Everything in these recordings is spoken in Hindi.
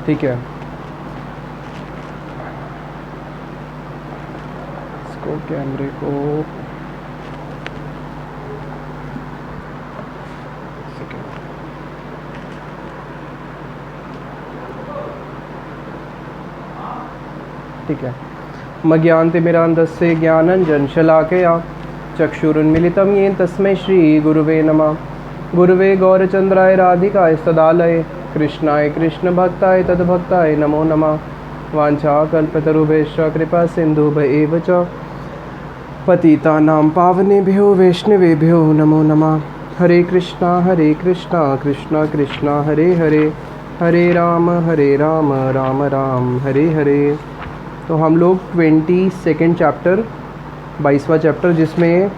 ठीक है, इसको कैमरे को ठीक है। मज्ञान्तिमिरान्धस्य ज्ञानञ्जन शलाकया चक्षुरुन्मिलितं येन तस्मै श्रीगुरुवे नमः। गुरुवे गौरचन्द्राय राधिकाय सदालये कृष्णाय कृष्णभक्ताय तद्भक्ताय नमो नमः। वाञ्छाकल्पतरुभ्यश्च कृपा सिन्धुभ्य एव च पतितानां पावनेभ्यो वैष्णवेभ्यो नमो नमः। हरे कृष्णा कृष्णा कृष्णा हरे हरे, हरे राम राम राम हरे हरे। तो हम लोग 22nd चैप्टर 22वां चैप्टर, जिसमें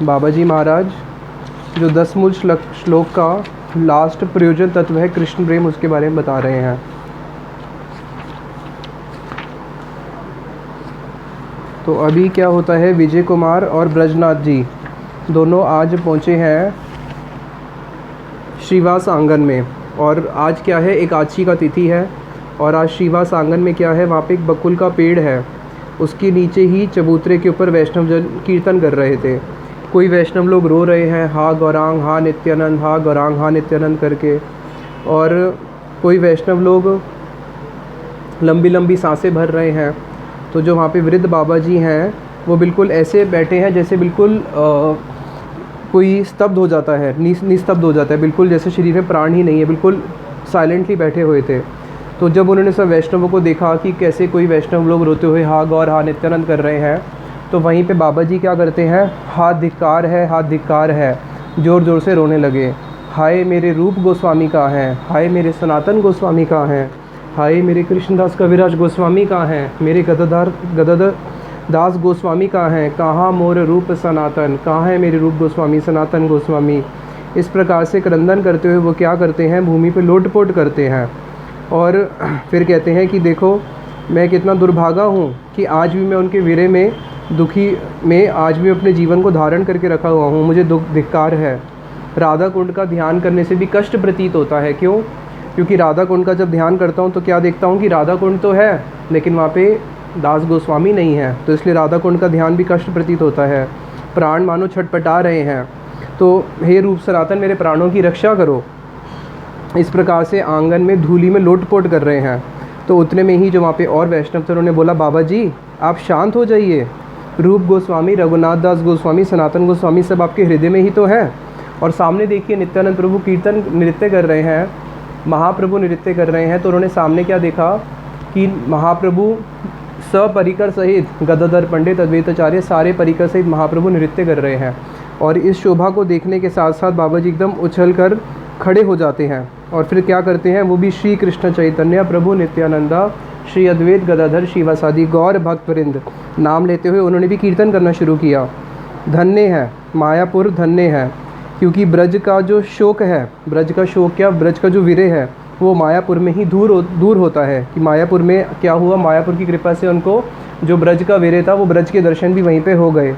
बाबा जी महाराज जो 10 मूल श्लोक का लास्ट प्रयोजन तत्व है कृष्ण प्रेम, उसके बारे में बता रहे हैं। तो अभी क्या होता है, विजय कुमार और ब्रजनाथ जी दोनों आज पहुँचे हैं श्रीवास आंगन में। और आज क्या है, एकादशी का तिथि है और आज श्रीवास आंगन में क्या है, वहाँ पे एक बकुल का पेड़ है, उसके नीचे ही चबूतरे के ऊपर वैष्णव जन कीर्तन कर रहे थे। कोई वैष्णव लोग रो रहे हैं, हा गौरांग हा नित्यानंद, हा गौरांग हा नित्यानंद करके, और कोई वैष्णव लोग लंबी लंबी सांसें भर रहे हैं। तो जो वहाँ पे वृद्ध बाबा जी हैं वो बिल्कुल ऐसे बैठे हैं जैसे बिल्कुल कोई स्तब्ध हो जाता है, निस्तब्ध हो जाता है, बिल्कुल जैसे शरीर में प्राण ही नहीं है, बिल्कुल साइलेंटली बैठे हुए थे। तो जब उन्होंने सब वैष्णवों को देखा कि कैसे कोई वैष्णव लोग रोते हुए हा गौर हा नित्यानंद कर रहे हैं, तो वहीं पे बाबा जी क्या करते हैं, हाथ धिक्कार है, ज़ोर ज़ोर से रोने लगे। हाय मेरे रूप गोस्वामी कहाँ हैं, हाय मेरे सनातन गोस्वामी कहाँ हैं, हाय मेरे कृष्णदास कविराज गोस्वामी कहाँ हैं, मेरे गदाधर दास गोस्वामी कहाँ हैं, कहाँ मोर रूप सनातन, कहाँ है मेरे रूप गोस्वामी सनातन गोस्वामी। इस प्रकार से क्रंदन करते हुए वो क्या करते हैं, भूमि पे लोटपोट करते हैं और फिर कहते हैं कि देखो मैं कितना दुर्भागा हूँ कि आज भी मैं उनके विरह में दुखी में आज भी अपने जीवन को धारण करके रखा हुआ हूँ, मुझे धिक्कार है। राधा कुंड का ध्यान करने से भी कष्ट प्रतीत होता है, क्यों? क्योंकि राधा कुंड का जब ध्यान करता हूँ तो क्या देखता हूँ कि राधा कुंड तो है लेकिन वहाँ पे दास गोस्वामी नहीं है, तो इसलिए राधा कुंड का ध्यान भी कष्ट प्रतीत होता है, प्राण मानो छटपटा रहे हैं। तो हे रूप सनातन मेरे प्राणों की रक्षा करो। इस प्रकार से आंगन में धूली में लोटपोट कर रहे हैं। तो उतने में ही जो वहाँ पे और वैष्णव थे उन्होंने बोला, बाबा जी आप शांत हो जाइए, रूप गोस्वामी, रघुनाथ दास गोस्वामी, सनातन गोस्वामी सब आपके हृदय में ही तो है। और सामने देखिए नित्यानंद प्रभु कीर्तन नृत्य कर रहे हैं, महाप्रभु नृत्य कर रहे हैं। तो उन्होंने सामने क्या देखा कि महाप्रभु सपरिकर सहित गदाधर पंडित अद्वैताचार्य सारे परिकर सहित महाप्रभु नृत्य कर रहे हैं। और इस शोभा को देखने के साथ साथ बाबा जी एकदम उछल कर खड़े हो जाते हैं और फिर क्या करते हैं, वो भी श्री कृष्ण चैतन्य प्रभु नित्यानंदा श्री अद्वैत गदाधर शिवासादि गौर भक्तवृंद नाम लेते हुए उन्होंने भी कीर्तन करना शुरू किया। धन्य है मायापुर, धन्य है, क्योंकि ब्रज का जो शोक है, ब्रज का शोक क्या, ब्रज का जो विरह है वो मायापुर में ही दूर होता है। कि मायापुर में क्या हुआ, मायापुर की कृपा से उनको जो ब्रज का विरह था वो ब्रज के दर्शन भी वहीं पे हो गए।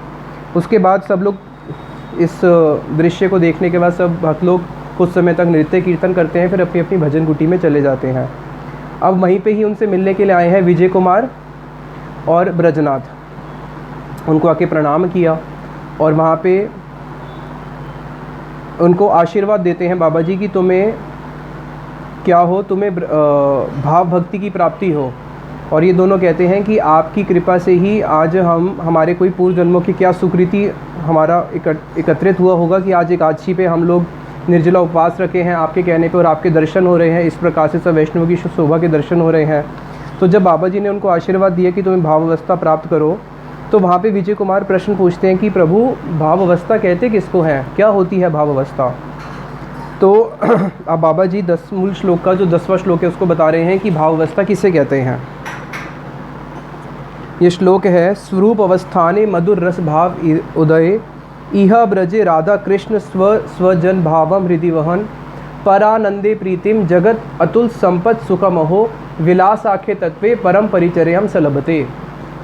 उसके बाद सब लोग इस दृश्य को देखने के बाद सब भक्त लोग कुछ समय तक नृत्य कीर्तन करते हैं, फिर अपनी अपनी भजन कुटी में चले जाते हैं। अब वहीं पे ही उनसे मिलने के लिए आए हैं विजय कुमार और ब्रजनाथ। उनको आके प्रणाम किया और वहाँ पे उनको आशीर्वाद देते हैं बाबा जी कि तुम्हें क्या हो, तुम्हें भाव भक्ति की प्राप्ति हो। और ये दोनों कहते हैं कि आपकी कृपा से ही आज हमारे कोई पूर्व जन्मों की क्या सुकृति हमारा एकत्रित हुआ होगा कि आज एकादशी पे हम लोग निर्जला उपवास रखे हैं आपके कहने पे और आपके दर्शन हो रहे हैं। इस प्रकार से सब वैष्णवों की शोभा के दर्शन हो रहे हैं। तो जब बाबा जी ने उनको आशीर्वाद दिया कि तुम्हें भाव अवस्था प्राप्त करो, तो वहाँ पे विजय कुमार प्रश्न पूछते हैं कि प्रभु भाव अवस्था कहते किसको है, क्या होती है भाव अवस्था? तो अब बाबा जी 10 मूल श्लोक का जो 10वां श्लोक है उसको बता रहे हैं कि भाव अवस्था किसे कहते हैं। ये श्लोक है, स्वरूप अवस्थाने मधुर रस भाव उदय, इह ब्रजे राधा कृष्ण स्वजन भावम हृदि वहन, परानंदे प्रीतिम जगत अतुल संपत सुखमहो, विलास आखे तत्वे परम परिचर्यम सलभते।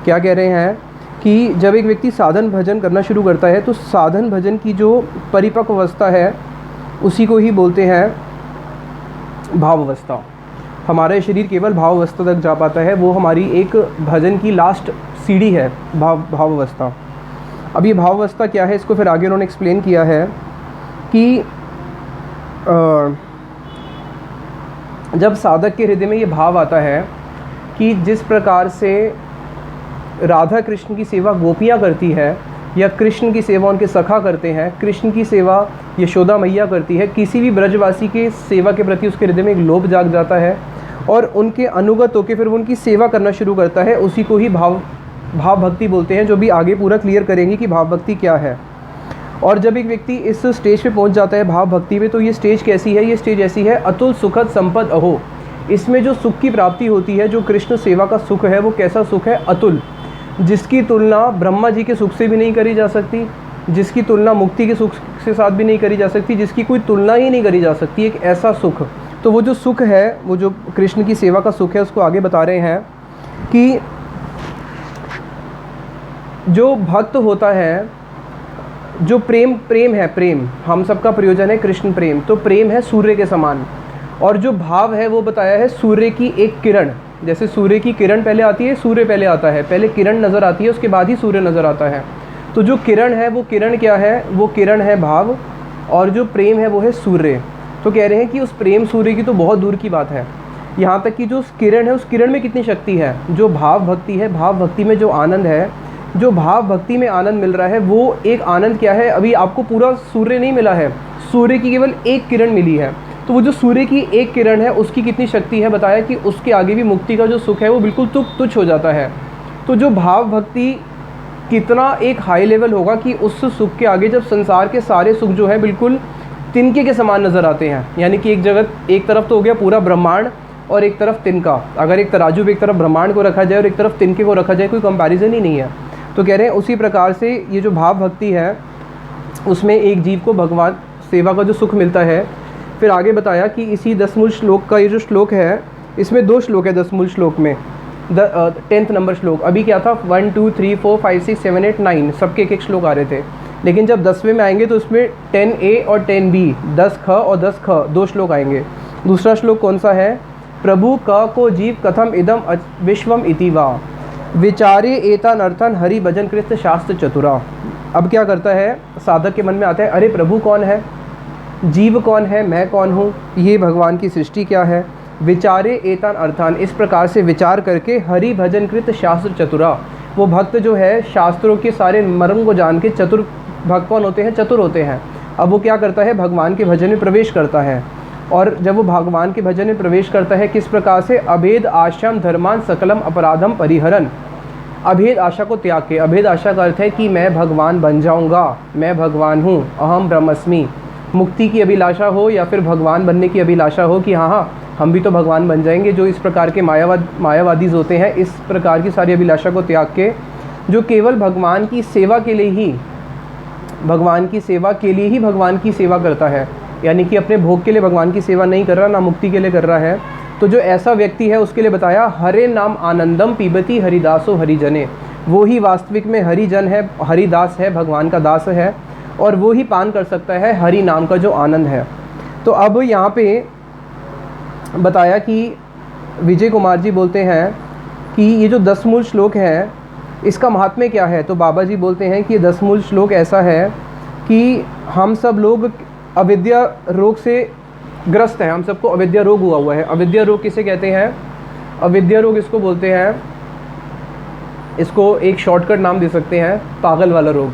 क्या कह रहे हैं कि जब एक व्यक्ति साधन भजन करना शुरू करता है तो साधन भजन की जो परिपक्व अवस्था है उसी को ही बोलते हैं भाव अवस्था। हमारा ये शरीर केवल भाव अवस्था तक जा पाता है, वो हमारी एक भजन की लास्ट सीढ़ी है भाव अवस्था। अब ये भाव अवस्था क्या है, इसको फिर आगे उन्होंने एक्सप्लेन किया है कि जब साधक के हृदय में ये भाव आता है कि जिस प्रकार से राधा कृष्ण की सेवा गोपियाँ करती है, या कृष्ण की सेवा उनके सखा करते हैं, कृष्ण की सेवा यशोदा मैया करती है, किसी भी ब्रजवासी के सेवा के प्रति उसके हृदय में एक लोभ जाग जाता है और उनके अनुगत होकर फिर वो उनकी सेवा करना शुरू करता है। उसी को ही भाव भक्ति बोलते हैं, जो भी आगे पूरा क्लियर करेंगे कि भाव भक्ति क्या है। और जब एक व्यक्ति इस स्टेज पे पहुंच जाता है भाव भक्ति में, तो ये स्टेज कैसी है, ये स्टेज ऐसी है, अतुल सुखद संपद अहो। इसमें जो सुख की प्राप्ति होती है, जो कृष्ण सेवा का सुख है, वो कैसा सुख है, अतुल, जिसकी तुलना ब्रह्मा जी के सुख से भी नहीं करी जा सकती, जिसकी तुलना मुक्ति के सुख के साथ भी नहीं करी जा सकती, जिसकी कोई तुलना ही नहीं करी जा सकती, एक ऐसा सुख। तो वो जो सुख है, वो जो कृष्ण की सेवा का सुख है, उसको आगे बता रहे हैं कि जो भक्त होता है, जो प्रेम है, प्रेम हम सबका प्रयोजन है कृष्ण प्रेम, तो प्रेम है सूर्य के समान। और जो भाव है वो बताया है सूर्य की एक किरण, जैसे सूर्य की किरण पहले आती है, सूर्य पहले आता है, पहले किरण नज़र आती है, उसके बाद ही सूर्य नज़र आता है। तो जो किरण है वो किरण क्या है, वो किरण है भाव, और जो प्रेम है वो है सूर्य। तो कह रहे हैं कि उस प्रेम सूर्य की तो बहुत दूर की बात है, यहाँ तक कि जो उस किरण है, उस किरण में कितनी शक्ति है। जो भाव भक्ति है, भाव भक्ति में जो आनंद है, जो भाव भक्ति में आनंद मिल रहा है, वो एक आनंद क्या है, अभी आपको पूरा सूर्य नहीं मिला है, सूर्य की केवल एक किरण मिली है। तो वो जो सूर्य की एक किरण है, उसकी कितनी शक्ति है, बताया कि उसके आगे भी मुक्ति का जो सुख है वो बिल्कुल तुच्छ हो जाता है। तो जो भाव भक्ति कितना एक हाई लेवल होगा कि उस सुख के आगे जब संसार के सारे सुख जो है बिल्कुल तिनके के समान नज़र आते हैं। यानी कि एक तरफ तो हो गया पूरा ब्रह्मांड और एक तरफ तिनका। अगर एक तराजू पे एक तरफ ब्रह्मांड को रखा जाए और एक तरफ तिनके को रखा जाए, कोई कंपैरिजन ही नहीं है। तो कह रहे हैं उसी प्रकार से ये जो भाव भक्ति है, उसमें एक जीव को भगवान सेवा का जो सुख मिलता है। फिर आगे बताया कि इसी 10 मूल श्लोक का ये जो श्लोक है, इसमें 2 श्लोक है 10 मूल श्लोक में। 10th नंबर श्लोक, अभी क्या था 1 2 3 4 5 6 7 8 9 सबके एक श्लोक आ रहे थे, लेकिन जब 10वें में आएंगे तो उसमें 10A और 10B, 10 ख और 10 ख 2 श्लोक आएंगे। दूसरा श्लोक कौन सा है, प्रभु क को जीव कथम इदम विश्वम इति वा विचारे एतान अर्थन हरि भजन कृत शास्त्र चतुरा। अब क्या करता है, साधक के मन में आता है, अरे प्रभु कौन है, जीव कौन है, मैं कौन हूँ, ये भगवान की सृष्टि क्या है। विचारे एतान अर्थान, इस प्रकार से विचार करके हरि भजन कृत शास्त्र चतुरा, वो भक्त जो है शास्त्रों के सारे मर्म को जान के, चतुर भक्त कौन होते हैं, चतुर होते हैं। अब वो क्या करता है, भगवान के भजन में प्रवेश करता है। और जब वो भगवान के भजन में प्रवेश करता है, किस प्रकार से, अभेद आश्रम धर्मान सकलम अपराधम परिहरन। अभेद आशा को त्याग के, अभेद आशा का अर्थ है कि मैं भगवान बन जाऊंगा, मैं भगवान हूँ, अहम ब्रह्मस्मि। मुक्ति की अभिलाषा हो या फिर भगवान बनने की अभिलाषा हो कि हाँ हम भी तो भगवान बन जाएंगे, जो इस प्रकार के मायावादी होते हैं, इस प्रकार की सारी अभिलाषा को त्याग के जो केवल भगवान की सेवा के लिए ही, भगवान की सेवा के लिए ही भगवान की सेवा करता है, यानी कि अपने भोग के लिए भगवान की सेवा नहीं कर रहा, ना मुक्ति के लिए कर रहा है। तो जो ऐसा व्यक्ति है उसके लिए बताया, हरे नाम आनंदम पीबती हरिदासो हरिजने, वो ही वास्तविक में हरिजन है, हरिदास है, भगवान का दास है, और वो ही पान कर सकता है हरि नाम का जो आनंद है। तो अब यहाँ पे बताया कि विजय कुमार जी बोलते हैं कि ये जो 10 मूल श्लोक है, इसका महात्म्य क्या है। तो बाबा जी बोलते हैं कि ये 10 मूल श्लोक ऐसा है कि हम सब लोग अविद्या रोग से ग्रस्त हैं, हम सबको अविद्या रोग हुआ है। अविद्या रोग किसे कहते हैं, अविद्या रोग इसको बोलते हैं, इसको एक शॉर्टकट नाम दे सकते हैं, पागल वाला रोग।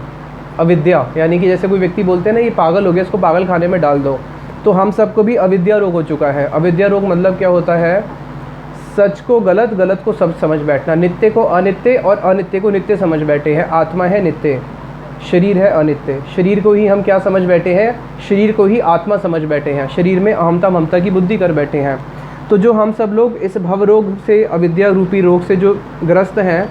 अविद्या यानी कि जैसे कोई व्यक्ति बोलते हैं ना, ये पागल हो गया, इसको पागल खाने में डाल दो, तो हम सबको भी अविद्या रोग हो चुका है। अविद्या रोग मतलब क्या होता है, सच को गलत, गलत को सब समझ बैठना, नित्य को अनित्य और अनित्य को नित्य समझ बैठे हैं। आत्मा है नित्य, शरीर है अनित्य, शरीर को ही हम क्या समझ बैठे हैं, शरीर को ही आत्मा समझ बैठे हैं, शरीर में अहमता ममता की बुद्धि कर बैठे हैं। तो जो हम सब लोग इस भव रोग से, अविद्या रूपी रोग से जो ग्रस्त हैं,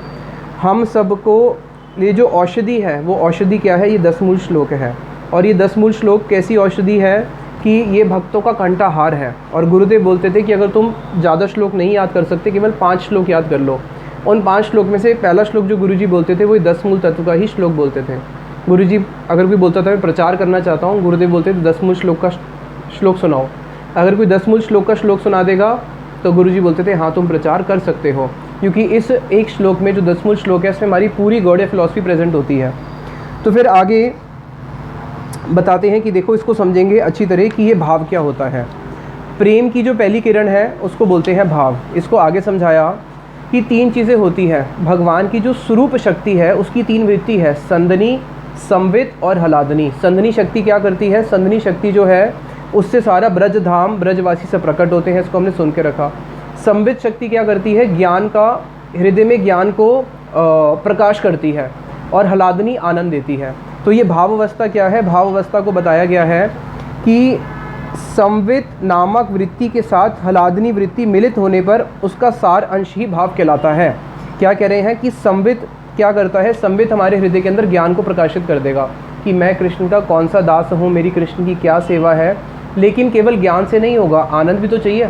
हम सबको ये जो औषधि है, वो औषधि क्या है, ये 10 मूल श्लोक है। और ये 10 मूल श्लोक कैसी औषधि है कि ये भक्तों का कंठाहार है। और गुरुदेव बोलते थे कि अगर तुम ज़्यादा श्लोक नहीं याद कर सकते, केवल 5 श्लोक याद कर लो। उन 5 श्लोक में से पहला श्लोक जो गुरुजी बोलते थे, वो 10 मूल तत्व का ही श्लोक बोलते थे। गुरुजी अगर कोई बोलता था मैं प्रचार करना चाहता हूँ, गुरुदेव बोलते थे 10 मूल श्लोक का श्लोक सुनाओ। अगर कोई 10 मूल श्लोक का श्लोक सुना देगा तो गुरुजी बोलते थे हाँ तुम प्रचार कर सकते हो, क्योंकि इस एक श्लोक में जो 10 मूल श्लोक है इसमें हमारी पूरी गौड़ीय फिलॉसफी प्रेजेंट होती है। तो फिर आगे बताते हैं कि देखो इसको समझेंगे अच्छी तरह कि ये भाव क्या होता है। प्रेम की जो पहली किरण है उसको बोलते हैं भाव। इसको आगे समझाया कि 3 चीज़ें होती हैं। भगवान की जो स्वरूप शक्ति है उसकी 3 वृत्ति है, संदनी, संवित और हलादनी। संदनी शक्ति क्या करती है? संदनी शक्ति जो है उससे सारा ब्रज धाम ब्रजवासी सब प्रकट होते हैं, इसको हमने सुन के रखा। संवित शक्ति क्या करती है? ज्ञान का, हृदय में ज्ञान को प्रकाश करती है, और हलादनी आनंद देती है। तो ये भाव अवस्था क्या है? भाव अवस्था को बताया गया है कि संवित नामक वृत्ति के साथ हलादनी वृत्ति मिलित होने पर उसका सार अंश ही भाव कहलाता है। क्या कह रहे हैं कि संवित क्या करता है? संवित हमारे हृदय के अंदर ज्ञान को प्रकाशित कर देगा कि मैं कृष्ण का कौन सा दास हूँ, मेरी कृष्ण की क्या सेवा है। लेकिन केवल ज्ञान से नहीं होगा, आनंद भी तो चाहिए।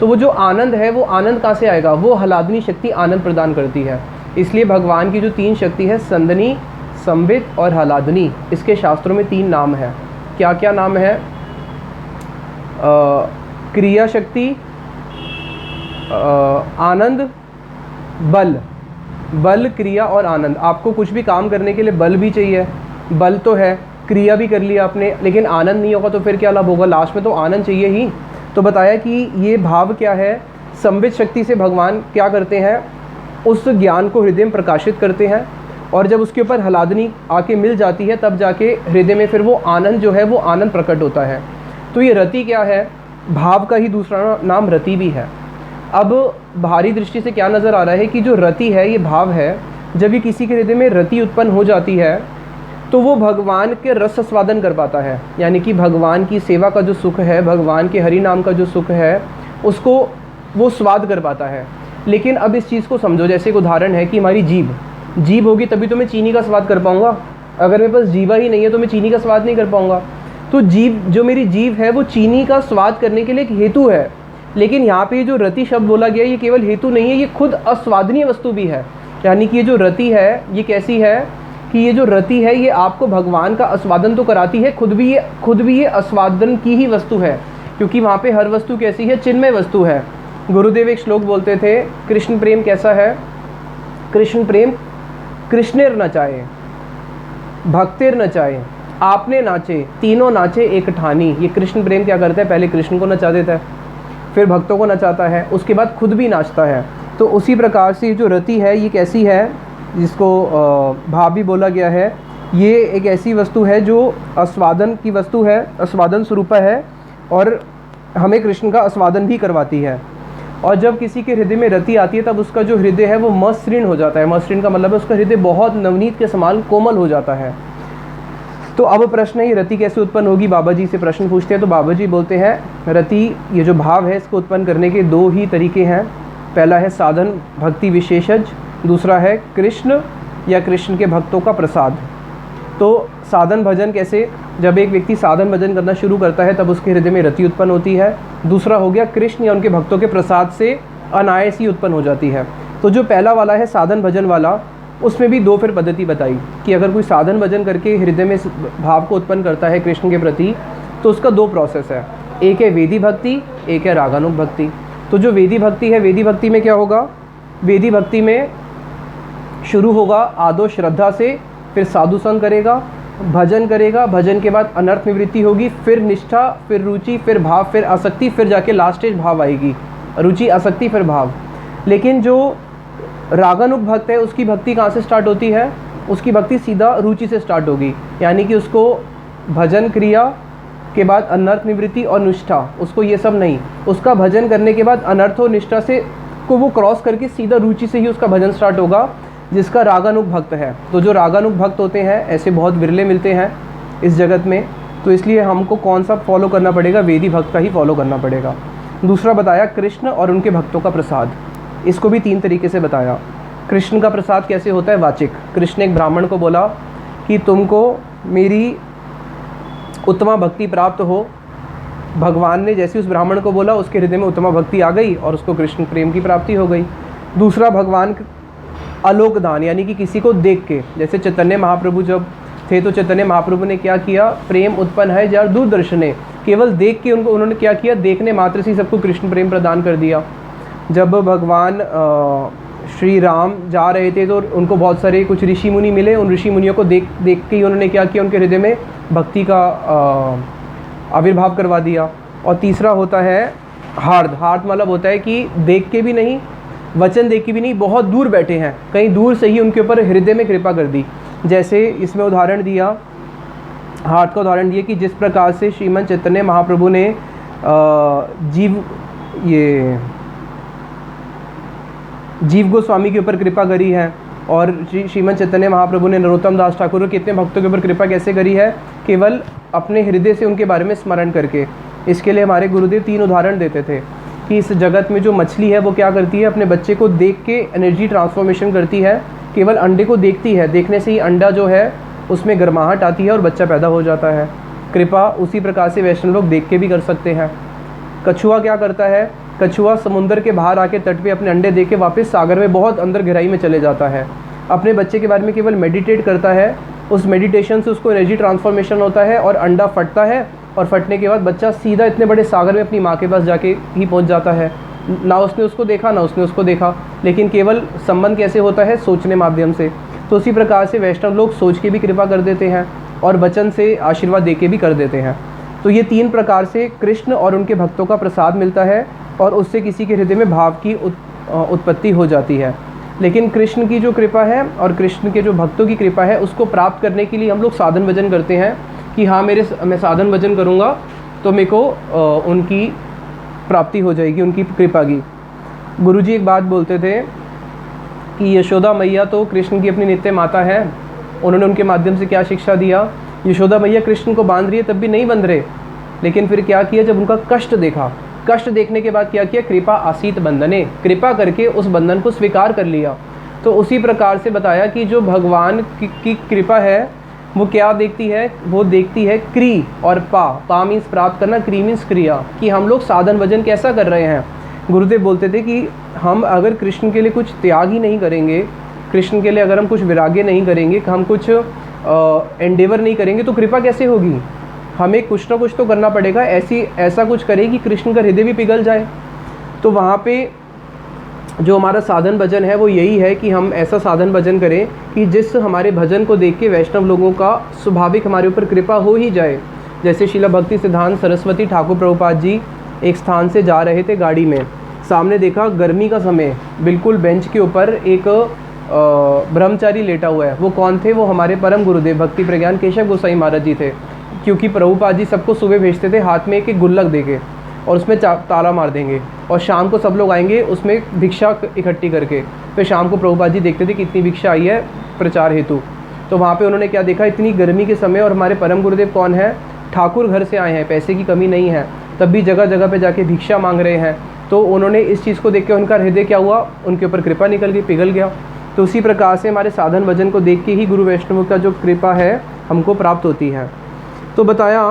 तो वो जो आनंद है वो आनंद कहाँ से आएगा? वो हलादनी शक्ति आनंद प्रदान करती है। इसलिए भगवान की जो 3 शक्ति है, संदनी, संवित और हलादनी, इसके शास्त्रों में 3 नाम है। क्या क्या नाम है? क्रिया शक्ति, आनंद, बल। बल, क्रिया और आनंद। आपको कुछ भी काम करने के लिए बल भी चाहिए, बल तो है, क्रिया भी कर लिया आपने, लेकिन आनंद नहीं होगा तो फिर क्या लाभ होगा? लास्ट में तो आनंद चाहिए ही। तो बताया कि ये भाव क्या है? संवित शक्ति से भगवान क्या करते हैं? उस ज्ञान को हृदय में प्रकाशित करते हैं, और जब उसके ऊपर हलादनी आके मिल जाती है तब जाके हृदय में फिर वो आनंद जो है वो आनंद प्रकट होता है। तो ये रति क्या है? भाव का ही दूसरा नाम रति भी है। अब बाहरी दृष्टि से क्या नज़र आ रहा है कि जो रति है ये भाव है। जब ये किसी के हृदय में रति उत्पन्न हो जाती है तो वो भगवान के रस स्वादन कर पाता है, यानी कि भगवान की सेवा का जो सुख है, भगवान के हरि नाम का जो सुख है, उसको वो स्वाद कर पाता है। लेकिन अब इस चीज़ को समझो, जैसे एक उदाहरण है कि हमारी जीभ होगी तभी तो मैं चीनी का स्वाद कर पाऊँगा। अगर मेरे पास जीवा ही नहीं है तो मैं चीनी का स्वाद नहीं कर पाऊँगा। तो जो मेरी जीभ है वो चीनी का स्वाद करने के लिए एक हेतु है। लेकिन यहाँ पे जो रति शब्द बोला गया ये केवल हेतु नहीं है, ये खुद अस्वादनीय वस्तु भी है। यानी कि ये जो रति है ये कैसी है कि ये जो रति है ये आपको भगवान का आस्वादन तो कराती है, खुद भी ये आस्वादन की ही वस्तु है, क्योंकि वहाँ पे हर वस्तु कैसी है? चिन्मय वस्तु है। गुरुदेव एक श्लोक बोलते थे, कृष्ण प्रेम कैसा है? कृष्ण प्रेम कृष्णेर नचाए, भक्तेर नचाए, आपने नाचे, तीनों नाचे एक ठानी। ये कृष्ण प्रेम क्या करता है? पहले कृष्ण को नचा देता है, फिर भक्तों को नचाता है, उसके बाद खुद भी नाचता है। तो उसी प्रकार से जो रति है ये कैसी है, जिसको भाव भी बोला गया है, ये एक ऐसी वस्तु है जो आस्वादन की वस्तु है, आस्वादन स्वरूपा है, और हमें कृष्ण का आस्वादन भी करवाती है। और जब किसी के हृदय में रति आती है तब उसका जो हृदय है वो मसृण हो जाता है। मसृण का मतलब है उसका हृदय बहुत नवनीत के समान कोमल हो जाता है। तो अब प्रश्न है ये रति कैसे उत्पन्न होगी? बाबा जी से प्रश्न पूछते हैं तो बाबा जी बोलते हैं रति, ये जो भाव है इसको उत्पन्न करने के 2 ही तरीके हैं। पहला है साधन भक्ति विशेषज, दूसरा है कृष्ण या कृष्ण के भक्तों का प्रसाद। तो साधन भजन कैसे? जब एक व्यक्ति साधन भजन करना शुरू करता है तब उसके हृदय में रति उत्पन्न होती है। दूसरा हो गया कृष्ण या उनके भक्तों के प्रसाद से अनायास ही उत्पन्न हो जाती है। तो जो पहला वाला है साधन भजन वाला, उसमें भी 2 फिर पद्धति बताई कि अगर कोई साधन भजन करके हृदय में भाव को उत्पन्न करता है कृष्ण के प्रति तो उसका 2 प्रोसेस है, एक है वेदी भक्ति, एक है रागानुग भक्ति। तो जो वेदी भक्ति है, वेदी भक्ति में क्या होगा? वेदी भक्ति में शुरू होगा आदो श्रद्धा से, फिर साधु संग करेगा, भजन करेगा, भजन के बाद अनर्थ निवृत्ति होगी, फिर निष्ठा, फिर रुचि, फिर भाव, फिर आसक्ति, फिर जाके लास्ट स्टेज भाव आएगी, रुचि, आसक्ति, फिर भाव। लेकिन जो रागानुग भक्त है उसकी भक्ति कहाँ से स्टार्ट होती है? उसकी भक्ति सीधा रुचि से स्टार्ट होगी, यानी कि उसको भजन क्रिया के बाद अनर्थ निवृत्ति और निष्ठा, उसको ये सब नहीं, उसका भजन करने के बाद अनर्थ और निष्ठा से को वो क्रॉस करके सीधा रुचि से ही उसका भजन स्टार्ट होगा, जिसका रागानुग भक्त है। तो जो रागानुग भक्त होते हैं ऐसे बहुत विरले मिलते हैं इस जगत में, तो इसलिए हमको कौन सा फॉलो करना पड़ेगा? वेदी भक्त का ही फॉलो करना पड़ेगा। दूसरा बताया कृष्ण और उनके भक्तों का प्रसाद, इसको भी 3 तरीके से बताया। कृष्ण का प्रसाद कैसे होता है? वाचिक। कृष्ण एक ब्राह्मण को बोला कि तुमको मेरी उत्तमा भक्ति प्राप्त हो। भगवान ने जैसे उस ब्राह्मण को बोला उसके हृदय में उत्तमा भक्ति आ गई और उसको कृष्ण प्रेम की प्राप्ति हो गई। दूसरा भगवान आलोक दान, यानी कि किसी को देख के, जैसे चैतन्य महाप्रभु जब थे तो चैतन्य महाप्रभु ने क्या किया? प्रेम उत्पन्न है जार दूरदर्शने, केवल देख के उन्होंने क्या किया? देखने मात्र से ही सबको कृष्ण प्रेम प्रदान कर दिया। जब भगवान श्री राम जा रहे थे तो उनको बहुत सारे कुछ ऋषि मुनि मिले। उन ऋषि मुनियों को देख के ही उन्होंने क्या किया, उनके हृदय में भक्ति का आविर्भाव करवा दिया। और तीसरा होता है हार्द। हार्द मतलब होता है कि देख के भी नहीं, वचन देख के भी नहीं, बहुत दूर बैठे हैं, कहीं दूर से ही उनके ऊपर हृदय में कृपा कर दी। जैसे इसमें उदाहरण दिया, हार्द का उदाहरण दिया कि जिस प्रकार से श्रीमन चैतन्य महाप्रभु ने जीव गोस्वामी के ऊपर कृपा करी है, और श्रीमन चैतन्य महाप्रभु ने नरोत्तम दास ठाकुर और कितने भक्तों के ऊपर कृपा कैसे करी है, केवल अपने हृदय से उनके बारे में स्मरण करके। इसके लिए हमारे गुरुदेव 3 उदाहरण देते थे कि इस जगत में जो मछली है वो क्या करती है, अपने बच्चे को देख के एनर्जी ट्रांसफॉर्मेशन करती है। केवल अंडे को देखती है, देखने से ही अंडा जो है उसमें गर्माहट आती है और बच्चा पैदा हो जाता है। कृपा उसी प्रकार से वैष्णव लोग देख के भी कर सकते हैं। कछुआ क्या करता है, कछुआ समुद्र के बाहर आके तट पे अपने अंडे दे के वापस सागर में बहुत अंदर गहराई में चले जाता है। अपने बच्चे के बारे में केवल मेडिटेट करता है, उस मेडिटेशन से उसको एनर्जी ट्रांसफॉर्मेशन होता है और अंडा फटता है, और फटने के बाद बच्चा सीधा इतने बड़े सागर में अपनी माँ के पास जाके ही पहुँच जाता है। ना उसने उसको देखा ना उसने उसको देखा, लेकिन केवल संबंध कैसे होता है, सोचने माध्यम से। तो उसी प्रकार से वैष्णव लोग सोच के भी कृपा कर देते हैं और वचन से आशीर्वाद दे के भी कर देते हैं। तो ये 3 प्रकार से कृष्ण और उनके भक्तों का प्रसाद मिलता है और उससे किसी के हृदय में भाव की उत्पत्ति हो जाती है। लेकिन कृष्ण की जो कृपा है और कृष्ण के जो भक्तों की कृपा है, उसको प्राप्त करने के लिए हम लोग साधन भजन करते हैं कि हाँ मैं साधन भजन करूँगा तो मेरे को उनकी प्राप्ति हो जाएगी, उनकी कृपा की। गुरुजी एक बात बोलते थे कि यशोदा मैया तो कृष्ण की अपनी नित्य माता है। उन्होंने उनके माध्यम से क्या शिक्षा दिया, यशोदा मैया कृष्ण को बांध रही है तब भी नहीं बंध रहे, लेकिन फिर क्या किया, जब उनका कष्ट देखा, कष्ट देखने के बाद क्या किया, कृपा आसीत बंधने, कृपा करके उस बंधन को स्वीकार कर लिया। तो उसी प्रकार से बताया कि जो भगवान की कृपा है वो क्या देखती है, वो देखती है क्री और पा मीन्स प्राप्त करना, क्री मीन्स क्रिया, कि हम लोग साधन भजन कैसा कर रहे हैं। गुरुदेव बोलते थे कि हम अगर कृष्ण के लिए कुछ त्याग ही नहीं करेंगे, कृष्ण के लिए अगर हम कुछ विराग्य नहीं करेंगे, हम कुछ एंडेवर नहीं करेंगे, तो कृपा कैसे होगी। हमें कुछ ना कुछ तो करना पड़ेगा, ऐसा कुछ करें कि कृष्ण का हृदय भी पिघल जाए। तो वहाँ पे जो हमारा साधन भजन है वो यही है कि हम ऐसा साधन भजन करें कि जिस हमारे भजन को देख के वैष्णव लोगों का स्वाभाविक हमारे ऊपर कृपा हो ही जाए। जैसे शिला भक्ति सिद्धांत सरस्वती ठाकुर प्रभुपाद जी एक स्थान से जा रहे थे गाड़ी में, सामने देखा गर्मी का समय, बिल्कुल बेंच के ऊपर एक ब्रह्मचारी लेटा हुआ है। वो कौन थे, वो हमारे परम गुरुदेव भक्ति प्रज्ञान केशव गोसाई महाराज जी थे। क्योंकि प्रभुपाद जी सबको सुबह भेजते थे हाथ में एक गुल्लक देके, और उसमें ताला मार देंगे, और शाम को सब लोग आएंगे उसमें भिक्षा इकट्ठी करके। फिर शाम को प्रभुपाद जी देखते थे कि इतनी भिक्षा आई है प्रचार हेतु। तो वहाँ पे उन्होंने क्या देखा, इतनी गर्मी के समय, और हमारे परम गुरुदेव कौन है, ठाकुर घर से आए हैं, पैसे की कमी नहीं है, तब भी जगह जगह पे जाके भिक्षा मांग रहे हैं। तो उन्होंने इस चीज़ को देख के उनका हृदय क्या हुआ, उनके ऊपर कृपा निकल गई, पिघल गया। तो उसी प्रकार से हमारे साधन भजन को देख के ही गुरु वैष्णव का जो कृपा है हमको प्राप्त होती है। तो बताया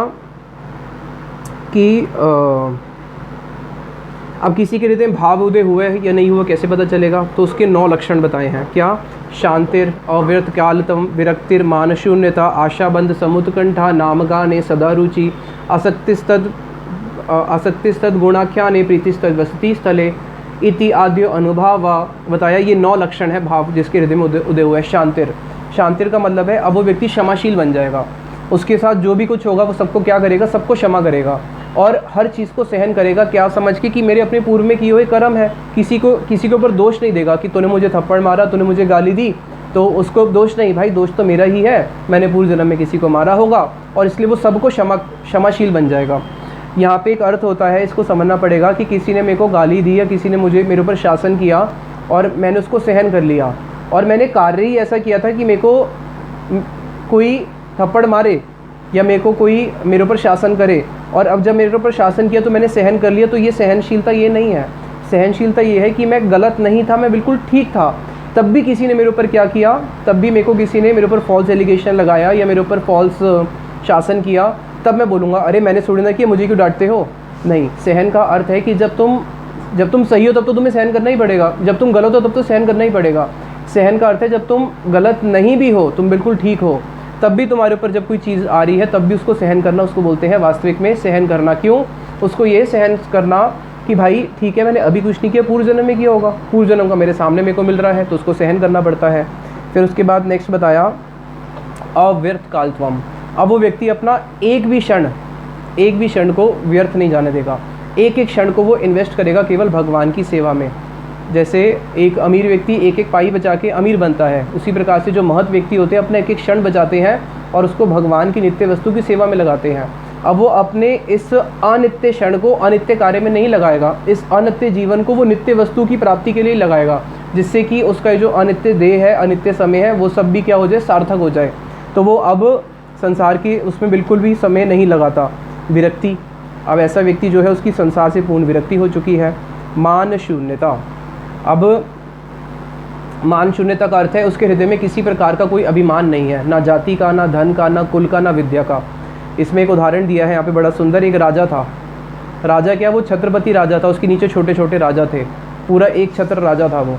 कि अब किसी के हृदय में भाव उदय हुए या नहीं हुआ कैसे पता चलेगा, तो उसके 9 लक्षण बताए हैं। क्या, शांतिर, अव्यर्थ कालतम, विरक्तिर, मानशून्यता, आशाबंध, समुत्कंठा, नामगाने, सदा रुचि, आसक्तिस्तद गुणाख्याने, प्रीतिस्तद वसति स्थले इति आद्य अनुभव। बताया ये 9 लक्षण है भाव जिसके हृदय में उदय हुआ है। शांतिर, शांतिर का मतलब है अब वो व्यक्ति क्षमाशील बन जाएगा, उसके साथ जो भी कुछ होगा वो सबको क्या करेगा, सबको क्षमा करेगा और हर चीज़ को सहन करेगा, क्या समझ के कि मेरे अपने पूर्व में किए हुए कर्म है। किसी के ऊपर दोष नहीं देगा कि तूने मुझे थप्पड़ मारा, तूने मुझे गाली दी, तो उसको दोष नहीं, भाई दोष तो मेरा ही है, मैंने पूर्व जन्म में किसी को मारा होगा, और इसलिए वो सबको क्षमाशील बन जाएगा। यहाँ पे एक अर्थ होता है, इसको समझना पड़ेगा कि किसी ने मेरे को गाली दी या किसी ने मेरे ऊपर शासन किया और मैंने उसको सहन कर लिया, और मैंने कार्य ही ऐसा किया था कि मेरे को कोई थप्पड़ मारे या मेरे को कोई मेरे ऊपर शासन करे, और अब जब मेरे ऊपर शासन किया तो मैंने सहन कर लिया, तो ये सहनशीलता ये नहीं है। सहनशीलता ये है कि मैं गलत नहीं था, मैं बिल्कुल ठीक था, तब भी किसी ने मेरे ऊपर क्या किया, तब भी मेरे को किसी ने मेरे ऊपर फॉल्स एलिगेशन लगाया या मेरे ऊपर फॉल्स शासन किया, तब मैं बोलूँगा अरे मैंने थोड़ी ना किया, मुझे क्यों डांटते हो। नहीं, सहन का अर्थ है कि जब तुम सही हो तब तो तुम्हें सहन करना ही पड़ेगा, जब तुम गलत हो तब तो सहन करना ही पड़ेगा। सहन का अर्थ है जब तुम गलत नहीं भी हो, तुम बिल्कुल ठीक हो, तब भी तुम्हारे ऊपर जब कोई चीज़ आ रही है तब भी उसको सहन करना, उसको बोलते हैं वास्तविक में सहन करना। क्यों उसको ये सहन करना कि भाई ठीक है, मैंने अभी कुछ नहीं किया, पूर्व जन्म में किया होगा, पूर्व जन्म का मेरे सामने मेरे को मिल रहा है तो उसको सहन करना पड़ता है। फिर उसके बाद नेक्स्ट बताया अव्यर्थ कालत्वम। अब वो व्यक्ति अपना एक भी क्षण को व्यर्थ नहीं जाने देगा, एक एक क्षण को वो इन्वेस्ट करेगा केवल भगवान की सेवा में। जैसे एक अमीर व्यक्ति एक एक पाई बचा के अमीर बनता है, उसी प्रकार से जो महत व्यक्ति होते हैं अपना एक एक क्षण बचाते हैं और उसको भगवान की नित्य वस्तु की सेवा में लगाते हैं। अब वो अपने इस अनित्य क्षण को अनित्य कार्य में नहीं लगाएगा, इस अनित्य जीवन को वो नित्य वस्तु की प्राप्ति के लिए लगाएगा, जिससे कि उसका जो अनित्य देह है, अनित्य समय है, वो सब भी क्या हो जाए, सार्थक हो जाए। तो वो अब संसार की उसमें बिल्कुल भी समय नहीं लगाता। विरक्ति, अब ऐसा व्यक्ति जो है उसकी संसार से पूर्ण विरक्ति हो चुकी है। मान शून्यता, अब मान शून्यता का अर्थ है उसके हृदय में किसी प्रकार का कोई अभिमान नहीं है, ना जाति का, ना धन का, ना कुल का, ना विद्या का। इसमें एक उदाहरण दिया है यहाँ पे बड़ा सुंदर। एक राजा था, राजा क्या, वो छत्रपति राजा था, उसके नीचे छोटे छोटे राजा थे, पूरा एक छत्र राजा था वो।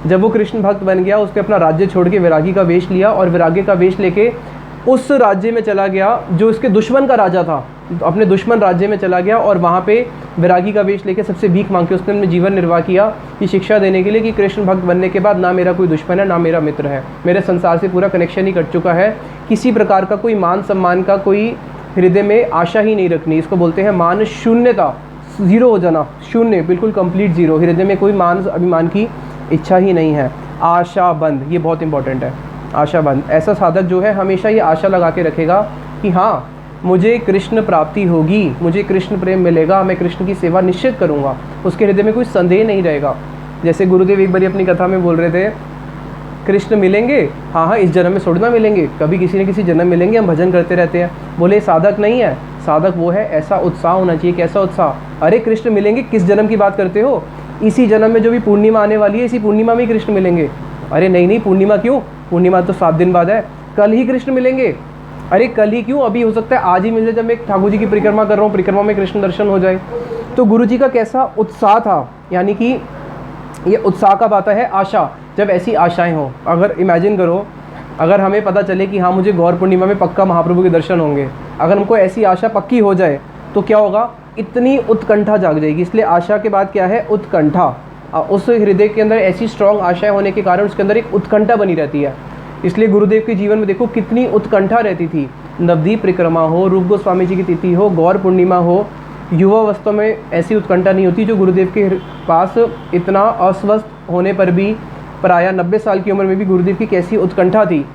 जब वो कृष्ण भक्त बन गया, उसने अपना राज्य छोड़ के वैरागी का वेश लिया और वैराग्य का वेश लेके उस राज्य में चला गया जो उसके दुश्मन का राजा था, अपने दुश्मन राज्य में चला गया और वहाँ पे वैरागी का वेश लेके सबसे भीख मांग के उसने अपने जीवन निर्वाह किया, ये शिक्षा देने के लिए कि कृष्ण भक्त बनने के बाद ना मेरा कोई दुश्मन है, ना मेरा मित्र है, मेरे संसार से पूरा कनेक्शन ही कट चुका है, किसी प्रकार का कोई मान सम्मान का कोई हृदय में आशा ही नहीं रखनी। इसको बोलते हैं मान शून्यता, ज़ीरो हो जाना, शून्य, बिल्कुल कंप्लीट ज़ीरो, हृदय में कोई मान अभिमान की इच्छा ही नहीं है। आशाबंद, ये बहुत इंपॉर्टेंट है, आशाबंद। ऐसा साधक जो है हमेशा ये आशा लगा के रखेगा कि हाँ मुझे कृष्ण प्राप्ति होगी, मुझे कृष्ण प्रेम मिलेगा, मैं कृष्ण की सेवा निश्चित करूँगा, उसके हृदय में कोई संदेह नहीं रहेगा। जैसे गुरुदेव एक बार अपनी कथा में बोल रहे थे, कृष्ण मिलेंगे, हाँ हाँ इस जन्म में थोड़ी ना मिलेंगे, कभी किसी न किसी जन्म मिलेंगे, हम भजन करते रहते हैं। बोले साधक नहीं है, साधक वो है, ऐसा उत्साह होना चाहिए। कैसा उत्साह, अरे कृष्ण मिलेंगे, किस जन्म की बात करते हो, इसी जन्म में जो भी पूर्णिमा आने वाली है, इसी पूर्णिमा में ही कृष्ण मिलेंगे। अरे नहीं नहीं, पूर्णिमा क्यों, पूर्णिमा तो 7 दिन बाद है, कल ही कृष्ण मिलेंगे। अरे कल ही क्यों, अभी हो सकता है आज ही मिल जाए, जब मैं ठाकुर जी की परिक्रमा कर रहा हूँ, परिक्रमा में कृष्ण दर्शन हो जाए। तो गुरु जी का कैसा उत्साह था, यानी कि ये उत्साह का बात है आशा, जब ऐसी आशाएं हो। अगर इमेजिन करो, अगर हमें पता चले कि हाँ मुझे गौर पूर्णिमा में पक्का महाप्रभु के दर्शन होंगे, अगर हमको ऐसी आशा पक्की हो जाए तो क्या होगा, इतनी उत्कंठा जाग जाएगी। इसलिए आशा के बाद क्या है, उत्कंठा। उस हृदय के अंदर ऐसी स्ट्रॉन्ग आशाएं होने के कारण उसके अंदर एक उत्कंठा बनी रहती है। इसलिए गुरुदेव के जीवन में देखो कितनी उत्कंठा रहती थी। नवदीप परिक्रमा हो, रूप गोस्वामी जी की तिथि हो, गौर पूर्णिमा हो, युवा अवस्था में ऐसी उत्कंठा नहीं होती जो गुरुदेव के पास इतना अस्वस्थ होने पर भी, प्रायः 90 साल की उम्र में भी गुरुदेव की कैसी उत्कंठा थी,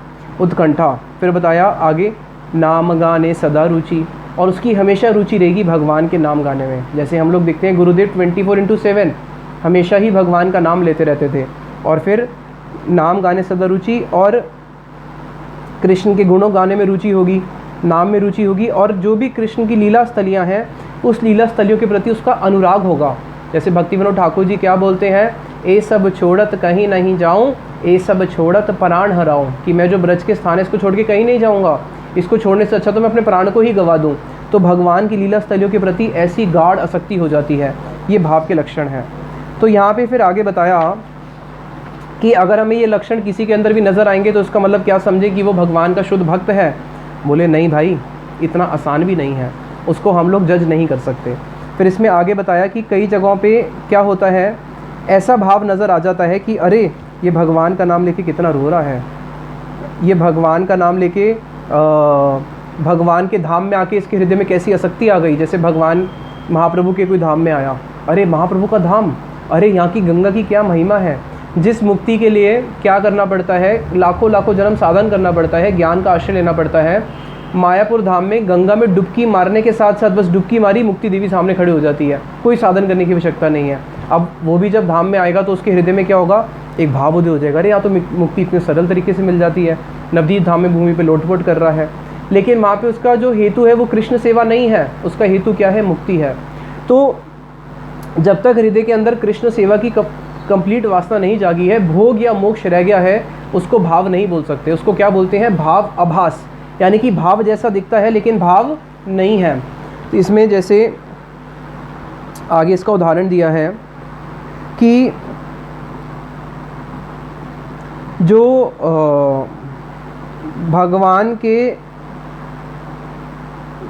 उत्कंठा। फिर बताया आगे, नाम गाने सदा रुचि, और उसकी हमेशा रुचि रहेगी भगवान के नाम गाने में। जैसे हम लोग देखते हैं गुरुदेव 24/7 हमेशा ही भगवान का नाम लेते रहते थे। और फिर नाम गाने सदा रुचि, और कृष्ण के गुणों गाने में रुचि होगी, नाम में रुचि होगी, और जो भी कृष्ण की लीला स्थलियाँ हैं उस लीला स्थलियों के प्रति उसका अनुराग होगा। जैसे भक्ति विनोद ठाकुर जी क्या बोलते हैं, ए सब छोड़त कहीं नहीं जाऊं, ए सब छोड़त प्राण हराऊं, कि मैं जो ब्रज के स्थान है इसको छोड़ के कहीं नहीं जाऊंगा, इसको छोड़ने से अच्छा तो मैं अपने प्राण को ही गवा दूं। तो भगवान की लीला स्थलियों के प्रति ऐसी गाढ़ आसक्ति हो जाती है, ये भाव के लक्षण हैं। तो यहाँ पे फिर आगे बताया कि अगर हमें ये लक्षण किसी के अंदर भी नज़र आएंगे तो उसका मतलब क्या समझे कि वो भगवान का शुद्ध भक्त है। बोले नहीं भाई, इतना आसान भी नहीं है, उसको हम लोग जज नहीं कर सकते। फिर इसमें आगे बताया कि कई जगहों पे क्या होता है, ऐसा भाव नज़र आ जाता है कि अरे ये भगवान का नाम लेके कितना रो रहा है, ये भगवान का नाम लेके भगवान के धाम में आके इसके हृदय में कैसी आसक्ति आ गई। जैसे भगवान महाप्रभु के कोई धाम में आया, अरे महाप्रभु का धाम, अरे यहाँ की गंगा की क्या महिमा है, जिस मुक्ति के लिए क्या करना पड़ता है, लाखों लाखों जन्म साधन करना पड़ता है, ज्ञान का आश्रय लेना पड़ता है। मायापुर धाम में गंगा में डुबकी मारने के साथ साथ बस डुबकी मारी, मुक्ति देवी सामने खड़ी हो जाती है, कोई साधन करने की आवश्यकता नहीं है। अब वो भी जब धाम में आएगा तो उसके हृदय में क्या होगा, एक भाव उदय हो जाएगा, अरे यहाँ तो मुक्ति इतने सरल तरीके से मिल जाती है। नवदीप धाम में भूमि पे लोटपोट कर रहा है, लेकिन वहाँ पे उसका जो हेतु है वो कृष्ण सेवा नहीं है, उसका हेतु क्या है, मुक्ति है। तो जब तक हृदय के अंदर कृष्ण सेवा की कंप्लीट वासना नहीं जागी है, भोग या मोक्ष रह गया है, उसको भाव नहीं बोल सकते। उसको क्या बोलते हैं, भाव आभास, यानी कि भाव जैसा दिखता है लेकिन भाव नहीं है। तो इसमें जैसे आगे इसका उदाहरण दिया है कि जो भगवान के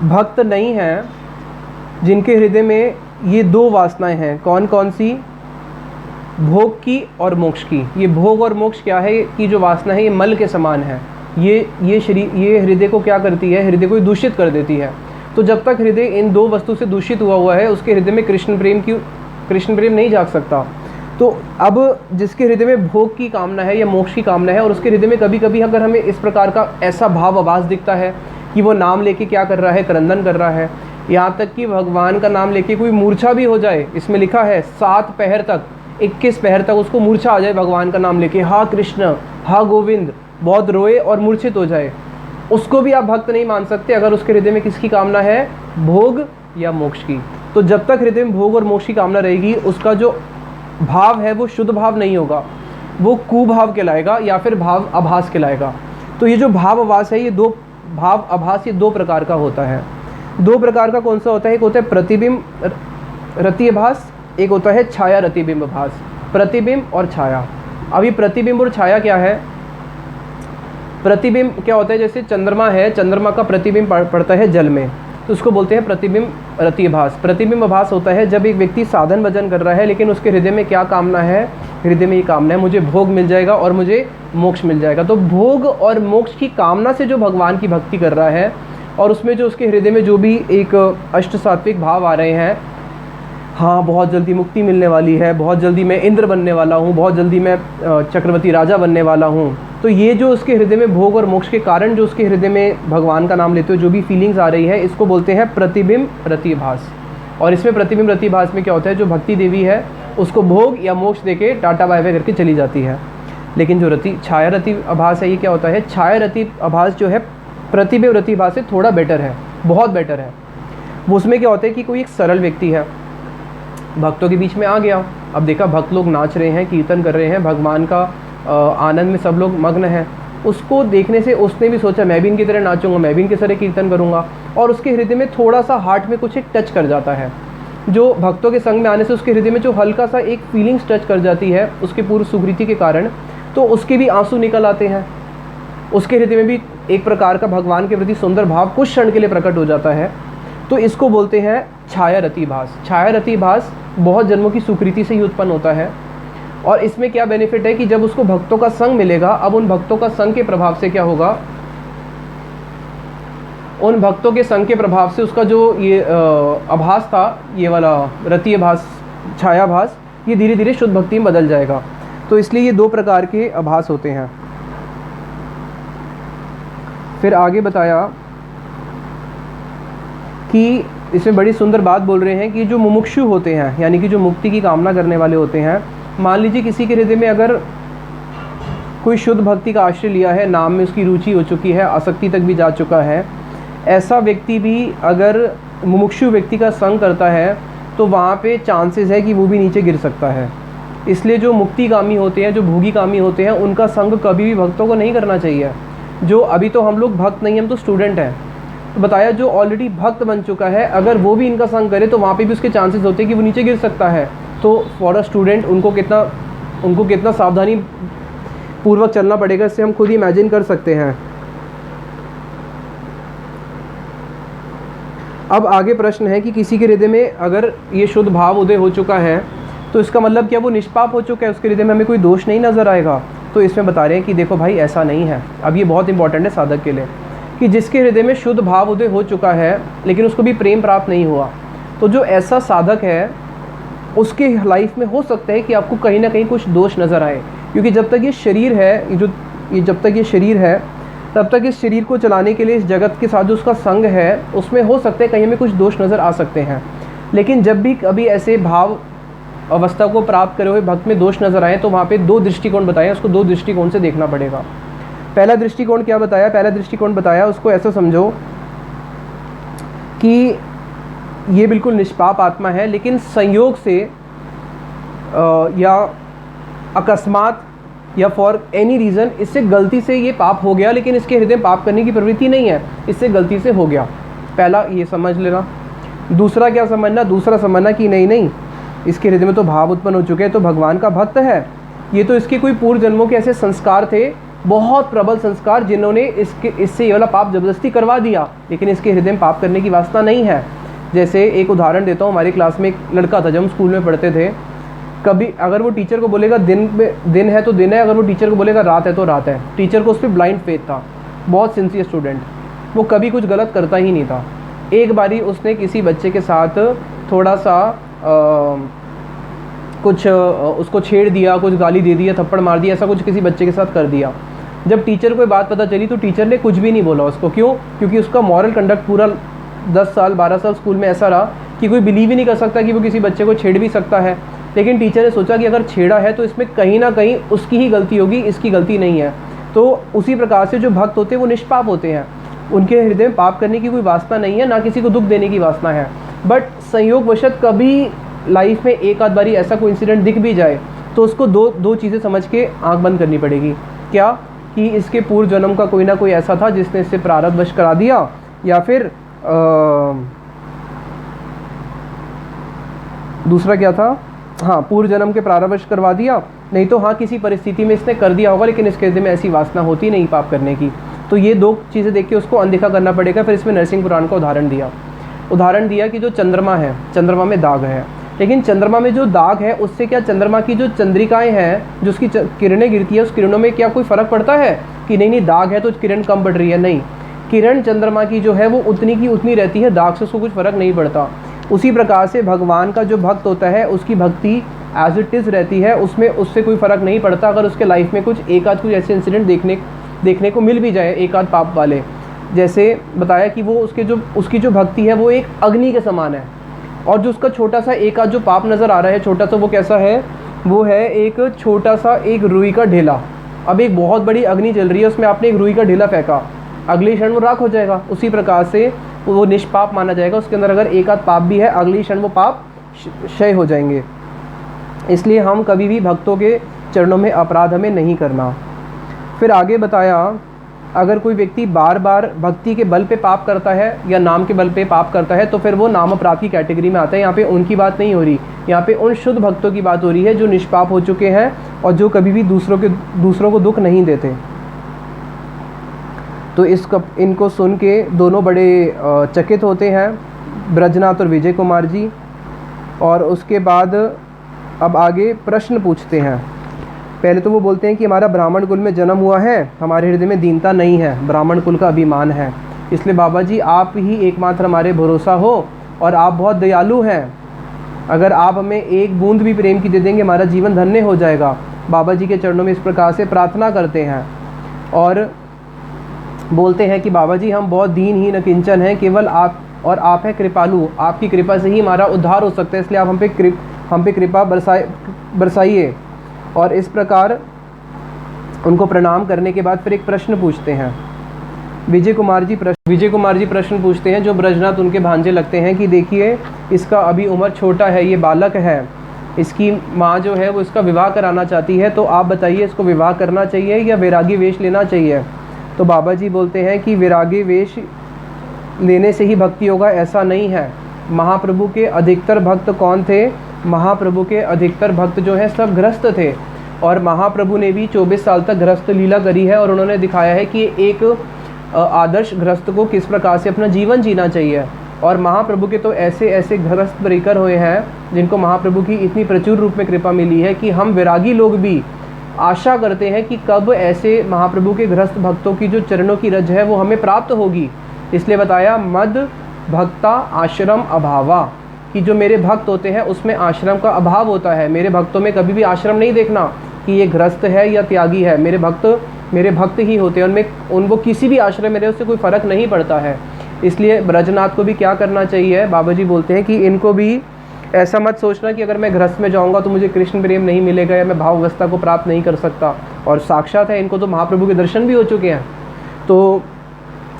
भक्त नहीं हैं, जिनके हृदय में ये दो वासनाएं हैं, कौन कौन सी? भोग की और मोक्ष की। ये भोग और मोक्ष क्या है कि जो वासना है ये मल के समान है। ये शरीर, ये हृदय को क्या करती है? हृदय को दूषित कर देती है। तो जब तक हृदय इन दो वस्तु से दूषित हुआ है, उसके हृदय में कृष्ण प्रेम नहीं जाग सकता। तो अब जिसके हृदय में भोग की कामना है या मोक्ष की कामना है, और उसके हृदय में कभी कभी अगर हमें इस प्रकार का ऐसा भाव आभास दिखता है कि वो नाम लेके क्या कर रहा है? क्रंदन कर रहा है, यहाँ तक कि भगवान का नाम लेके कोई मूर्छा भी हो जाए। इसमें लिखा है 7 पहर तक, 21 पहर तक उसको मूर्छा आ जाए भगवान का नाम लेके, हा कृष्ण, हा गोविंद, बहुत रोए और मूर्छित हो जाए, उसको भी आप भक्त नहीं मान सकते अगर उसके हृदय में किसकी कामना है? भोग या मोक्ष की। तो जब तक हृदय में भोग और मोक्ष की कामना रहेगी, उसका जो भाव है वो शुद्ध भाव नहीं होगा, वो कुभाव कहलाएगा या फिर भाव आभास कहलाएगा। तो ये जो भाव आभास है, ये दो भाव आभास, ये 2 प्रकार का होता है। 2 प्रकार का कौन सा होता है? एक होता है प्रतिबिंब रति आभास, एक होता है छाया रतिबिंब आभास। प्रतिबिंब और छाया। अभी प्रतिबिंब और छाया क्या है? प्रतिबिंब क्या होता है? जैसे चंद्रमा है, चंद्रमा का प्रतिबिंब पड़ता है जल में, तो उसको बोलते हैं प्रतिबिंब रतिभास। प्रतिबिंब आभास होता है जब एक व्यक्ति साधन भजन कर रहा है, लेकिन उसके हृदय में क्या कामना है? हृदय में ये कामना है मुझे भोग मिल जाएगा और मुझे मोक्ष मिल जाएगा। तो भोग और मोक्ष की कामना से जो भगवान की भक्ति कर रहा है, और उसमें जो उसके हृदय में जो भी एक अष्ट सात्विक भाव आ रहे हैं, हाँ बहुत जल्दी मुक्ति मिलने वाली है, बहुत जल्दी मैं इंद्र बनने वाला हूँ, बहुत जल्दी मैं चक्रवर्ती राजा बनने वाला हूँ, तो ये जो उसके हृदय में भोग और मोक्ष के कारण जो उसके हृदय में भगवान का नाम लेते हुए जो भी फीलिंग्स आ रही है, इसको बोलते हैं प्रतिबिंब रतिभास। और इसमें प्रतिबिंब रतिभास में क्या होता है? जो भक्ति देवी है उसको भोग या मोक्ष देके टाटा बाय बाय करके चली जाती है। लेकिन जो छाया रति आभास है, ये क्या होता है? छाया रति आभास जो है प्रतिबिंब रतिभास से थोड़ा बेटर है, बहुत बेटर है। वो उसमें क्या होता है कि कोई एक सरल व्यक्ति है, भक्तों के बीच में आ गया, अब देखा भक्त लोग नाच रहे हैं, कीर्तन कर रहे हैं, भगवान का आनंद में सब लोग मग्न हैं, उसको देखने से उसने भी सोचा मैं भी इनकी तरह नाचूंगा, मैं भी इनकी तरह कीर्तन करूंगा, और उसके हृदय में थोड़ा सा हार्ट में कुछ एक टच कर जाता है। जो भक्तों के संग में आने से उसके हृदय में जो हल्का सा एक फीलिंग्स टच कर जाती है उसके पूर्व सुकृति के कारण, तो उसके भी आंसू निकल आते हैं, उसके हृदय में भी एक प्रकार का भगवान के प्रति सुंदर भाव कुछ क्षण के लिए प्रकट हो जाता है। तो इसको बोलते हैं छाया रतिभास। छाया रतिभास बहुत जन्मों की सुकृति से ही उत्पन्न होता है। और इसमें क्या बेनिफिट है कि जब उसको भक्तों का संग मिलेगा, अब उन भक्तों का संग के प्रभाव से क्या होगा? उन भक्तों के संग के प्रभाव से उसका जो ये आभास था, ये वाला रति आभास, छायाभास, ये धीरे धीरे शुद्ध भक्ति में बदल जाएगा। तो इसलिए ये 2 प्रकार के आभास होते हैं। फिर आगे बताया कि इसमें बड़ी सुंदर बात बोल रहे हैं कि जो मुमुक्षु होते हैं, यानी कि जो मुक्ति की कामना करने वाले होते हैं, मान लीजिए किसी के हृदय में अगर कोई शुद्ध भक्ति का आश्रय लिया है, नाम में उसकी रुचि हो चुकी है, आसक्ति तक भी जा चुका है, ऐसा व्यक्ति भी अगर मुमुक्षु व्यक्ति का संग करता है तो वहाँ पे चांसेस है कि वो भी नीचे गिर सकता है। इसलिए जो मुक्तिगामी होते हैं, जो भोगीकामी होते हैं, उनका संग कभी भी भक्तों को नहीं करना चाहिए। जो अभी तो हम लोग भक्त नहीं, हम तो स्टूडेंट हैं, तो बताया जो ऑलरेडी भक्त बन चुका है अगर वो भी इनका संग करे तो वहाँ पे भी उसके चांसेस होते हैं कि वो नीचे गिर सकता है। तो फॉर अ स्टूडेंट उनको कितना सावधानी पूर्वक चलना पड़ेगा, इससे हम खुद ही इमेजिन कर सकते हैं। अब आगे प्रश्न है कि किसी के हृदय में अगर ये शुद्ध भाव उदय हो चुका है तो इसका मतलब क्या वो निष्पाप हो चुका है, उसके हृदय में हमें कोई दोष नहीं नज़र आएगा? तो इसमें बता रहे हैं कि देखो भाई ऐसा नहीं है। अब ये बहुत इंपॉर्टेंट है साधक के लिए कि जिसके हृदय में शुद्ध भाव उदय हो चुका है लेकिन उसको भी प्रेम प्राप्त नहीं हुआ, तो जो ऐसा साधक है उसके लाइफ में हो सकता है कि आपको कहीं ना कहीं कुछ दोष नज़र आए, क्योंकि जब तक ये शरीर है, जब तक ये शरीर है तब तक इस शरीर को चलाने के लिए इस जगत के साथ जो उसका संग है उसमें हो सकता है कहीं हमें कुछ दोष नज़र आ सकते हैं। लेकिन जब भी कभी ऐसे भाव अवस्था को प्राप्त करे हुए भक्त में दोष नज़र आए तो वहाँ पे 2 दृष्टिकोण बताए, उसको 2 दृष्टिकोण से देखना पड़ेगा। पहला दृष्टिकोण क्या बताया? पहला दृष्टिकोण बताया उसको ऐसा समझो कि ये बिल्कुल निष्पाप आत्मा है, लेकिन संयोग से या अकस्मात या फॉर एनी रीज़न इससे गलती से ये पाप हो गया, लेकिन इसके हृदय पाप करने की प्रवृत्ति नहीं है, इससे गलती से हो गया। पहला ये समझ लेना। दूसरा क्या समझना? दूसरा समझना कि नहीं इसके हृदय में तो भाव उत्पन्न हो चुके हैं, तो भगवान का भक्त है, ये तो इसके कोई पूर्व जन्मों के ऐसे संस्कार थे, बहुत प्रबल संस्कार, जिन्होंने इससे ये वाला पाप जबरदस्ती करवा दिया, लेकिन इसके हृदय में पाप करने की वासना नहीं है। जैसे एक उदाहरण देता हूँ, हमारी क्लास में एक लड़का था, जब हम स्कूल में पढ़ते थे, कभी अगर वो टीचर को बोलेगा दिन है तो दिन है, अगर वो टीचर को बोलेगा रात है तो रात है। टीचर को उस पर ब्लाइंड फेथ था, बहुत सिंसियर स्टूडेंट, वो कभी कुछ गलत करता ही नहीं था। एक बारी उसने किसी बच्चे के साथ थोड़ा सा कुछ उसको छेड़ दिया, कुछ गाली दे दिया, थप्पड़ मार दिया, ऐसा कुछ किसी बच्चे के साथ कर दिया। जब टीचर को ये बात पता चली तो टीचर ने कुछ भी नहीं बोला उसको। क्यों? क्योंकि उसका मॉरल कंडक्ट पूरा 10 साल 12 साल स्कूल में ऐसा रहा कि कोई बिलीव ही नहीं कर सकता कि वो किसी बच्चे को छेड़ भी सकता है। लेकिन टीचर ने सोचा कि अगर छेड़ा है तो इसमें कहीं ना कहीं उसकी ही गलती होगी, इसकी गलती नहीं है। तो उसी प्रकार से जो भक्त होते हैं वो निष्पाप होते हैं, उनके हृदय में पाप करने की कोई वासना नहीं है, ना किसी को दुख देने की वासना है। बट संयोगवशत कभी लाइफ में एक आध बारी ऐसा कोई इंसिडेंट दिख भी जाए तो उसको दो चीज़ें समझ के आंख बंद करनी पड़ेगी। क्या? कि इसके पूर्व जन्म का कोई ना कोई ऐसा था जिसने इससे प्रारब्धवश करा दिया, या फिर दूसरा क्या था, हाँ, पूर्व जन्म के प्रारब्धवश करवा दिया, नहीं तो हाँ किसी परिस्थिति में इसने कर दिया होगा लेकिन इसके हृदय में ऐसी वासना होती नहीं पाप करने की। तो ये दो चीज़ें देख के उसको अनदेखा करना पड़ेगा। फिर इसमें नरसिंह पुराण का उदाहरण दिया कि जो चंद्रमा है, चंद्रमा में दाग है, लेकिन चंद्रमा में जो दाग है उससे क्या चंद्रमा की जो चंद्रिकाएं हैं, जो उसकी किरणें गिरती है, उस किरणों में क्या कोई फ़र्क पड़ता है कि नहीं दाग है तो किरण कम पड़ रही है? नहीं, किरण चंद्रमा की जो है वो उतनी की उतनी रहती है, दाग से उसको कुछ फ़र्क नहीं पड़ता। उसी प्रकार से भगवान का जो भक्त होता है उसकी भक्ति एज इट इज़ रहती है, उसमें उससे कोई फ़र्क नहीं पड़ता अगर उसके लाइफ में कुछ एक आध कुछ ऐसे इंसिडेंट देखने को मिल भी जाए, एक आध पाप वाले। जैसे बताया कि वो उसकी जो भक्ति है वो एक अग्नि के समान है, और जो उसका छोटा सा एक आध जो पाप नज़र आ रहा है छोटा सा, वो कैसा है? वो है एक छोटा सा एक रुई का ढेला। अब एक बहुत बड़ी अग्नि जल रही है, उसमें आपने एक रुई का ढेला फेंका, अगले क्षण वो राख हो जाएगा। उसी प्रकार से वो निष्पाप माना जाएगा, उसके अंदर अगर एक आध पाप भी है अगली क्षण वो पाप क्षय हो जाएंगे। इसलिए हम कभी भी भक्तों के चरणों में अपराध हमें नहीं करना। फिर आगे बताया, अगर कोई व्यक्ति बार बार भक्ति के बल पे पाप करता है या नाम के बल पे पाप करता है तो फिर वो नाम अपराध की कैटेगरी में आता है। यहाँ पे उनकी बात नहीं हो रही, यहाँ पे उन शुद्ध भक्तों की बात हो रही है जो निष्पाप हो चुके हैं और जो कभी भी दूसरों को दुख नहीं देते। तो इनको सुन के दोनों बड़े चकित होते हैं, ब्रजनाथ और विजय कुमार जी। और उसके बाद अब आगे प्रश्न पूछते हैं। पहले तो वो बोलते हैं कि हमारा ब्राह्मण कुल में जन्म हुआ है, हमारे हृदय में दीनता नहीं है, ब्राह्मण कुल का अभिमान है, इसलिए बाबा जी आप ही एकमात्र हमारे भरोसा हो और आप बहुत दयालु हैं। अगर आप हमें एक बूंद भी प्रेम की दे देंगे हमारा जीवन धन्य हो जाएगा। बाबा जी के चरणों में इस प्रकार से प्रार्थना करते हैं और बोलते हैं कि बाबा जी हम बहुत दीनहीन किंचन हैं, केवल आप और आप हैं कृपालु, आपकी कृपा से ही हमारा उद्धार हो सकता है, इसलिए आप हम पे कृपा बरसाइए। और इस प्रकार उनको प्रणाम करने के बाद फिर एक प्रश्न पूछते हैं। विजय कुमार जी प्रश्न पूछते हैं, जो ब्रजनाथ उनके भांजे लगते हैं, कि देखिए इसका अभी उम्र छोटा है, ये बालक है, इसकी माँ जो है वो इसका विवाह कराना चाहती है, तो आप बताइए इसको विवाह करना चाहिए या वैरागी वेश लेना चाहिए? तो बाबा जी बोलते हैं कि वैरागी वेश लेने से ही भक्ति होगा, ऐसा नहीं है। महाप्रभु के अधिकतर भक्त कौन थे? महाप्रभु के अधिकतर भक्त जो हैं सब गृहस्थ थे, और महाप्रभु ने भी 24 साल तक गृहस्थ लीला करी है और उन्होंने दिखाया है कि एक आदर्श गृहस्थ को किस प्रकार से अपना जीवन जीना चाहिए। और महाप्रभु के तो ऐसे ऐसे गृहस्थ परिकर हुए हैं जिनको महाप्रभु की इतनी प्रचुर रूप में कृपा मिली है कि हम वैरागी लोग भी आशा करते हैं कि कब ऐसे महाप्रभु के गृहस्थ भक्तों की जो चरणों की रज है वो हमें प्राप्त होगी। इसलिए बताया मद भक्ता आश्रम अभावा, कि जो मेरे भक्त होते हैं उसमें आश्रम का अभाव होता है। मेरे भक्तों में कभी भी आश्रम नहीं देखना कि ये गृहस्थ है या त्यागी है, मेरे भक्त ही होते हैं, उनमें उनको किसी भी आश्रम में रहे उससे कोई फ़र्क नहीं पड़ता है। इसलिए ब्रजनाथ को भी क्या करना चाहिए? बाबा जी बोलते हैं कि इनको भी ऐसा मत सोचना कि अगर मैं गृहस्थ में जाऊंगा तो मुझे कृष्ण प्रेम नहीं मिलेगा या मैं भाव अवस्था को प्राप्त नहीं कर सकता। और साक्षात है, इनको तो महाप्रभु के दर्शन भी हो चुके हैं। तो